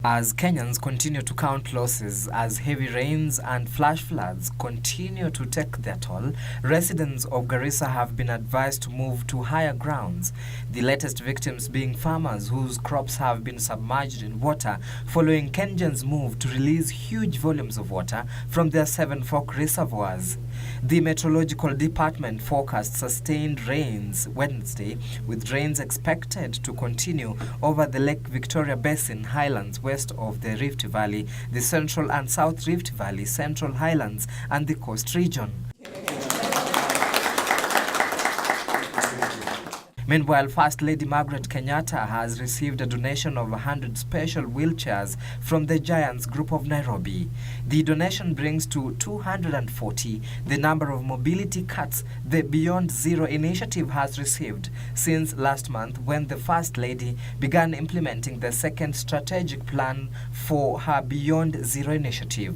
As Kenyans continue to count losses as heavy rains and flash floods continue to take their toll, residents of Garissa have been advised to move to higher grounds. The latest victims being farmers whose crops have been submerged in water following KenGen's move to release huge volumes of water from their 7 Fork reservoirs. The Meteorological Department forecast sustained rains Wednesday, with rains expected to continue over the Lake Victoria Basin highlands west of the Rift Valley, the Central and South Rift Valley, Central Highlands and the Coast region. Meanwhile, First Lady Margaret Kenyatta has received a donation of 100 special wheelchairs from the Giants Group of Nairobi. The donation brings to 240 the number of mobility carts the Beyond Zero initiative has received since last month, when the First Lady began implementing the second strategic plan for her Beyond Zero initiative.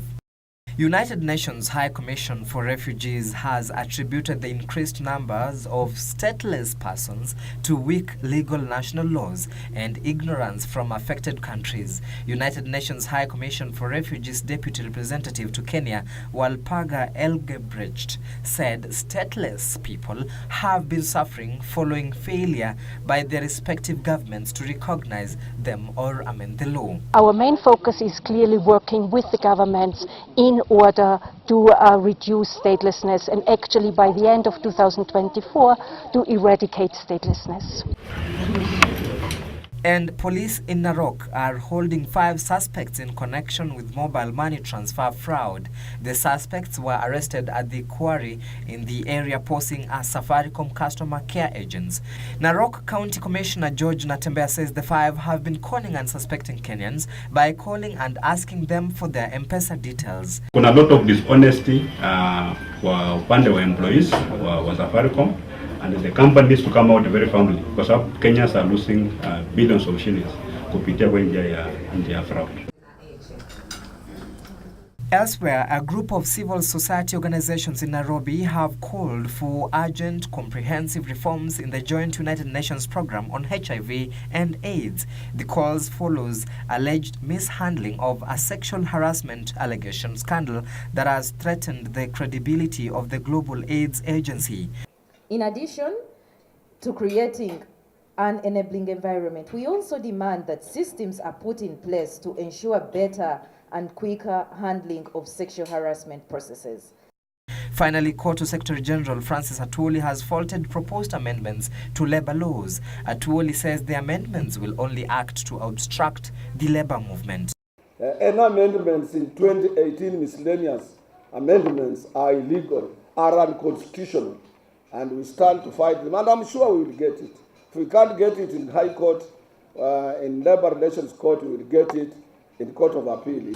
United Nations High Commission for Refugees has attributed the increased numbers of stateless persons to weak legal national laws and ignorance from affected countries. United Nations High Commission for Refugees Deputy Representative to Kenya, Walpaga Elgebrecht, said stateless people have been suffering following failure by their respective governments to recognize them or amend the law. Our main focus is clearly working with the governments in order to reduce statelessness, and actually by the end of 2024 to eradicate statelessness. And police in Narok are holding 5 suspects in connection with mobile money transfer fraud. The suspects were arrested at the quarry in the area, posing as Safaricom customer care agents. Narok County Commissioner Joshua Chepchieng says the 5 have been conning unsuspecting Kenyans by calling and asking them for their M-Pesa details. Kuna lot of dishonesty kwa upande wa employees wa Safaricom, and the company needs to come out very firmly, because Kenyans are losing billions of shillings kupitia kwa njia ya fraud. Elsewhere, a group of civil society organizations in Nairobi have called for urgent, comprehensive reforms in the joint United Nations program on HIV and AIDS. The calls follows alleged mishandling of a sexual harassment allegation scandal that has threatened the credibility of the Global AIDS Agency. In addition to creating an enabling environment, we also demand that systems are put in place to ensure better and quicker handling of sexual harassment processes. Finally, Kotu Secretary General Francis Atwoli has faulted proposed amendments to labor laws. Atwoli says the amendments will only act to obstruct the labor movement. Any amendments in 2018 miscellaneous amendments are illegal, are unconstitutional, and we stand to fight them, and I'm sure we will get it. If we can't get it in High Court, in Labor Relations Court, we will get it in Court of Appeal.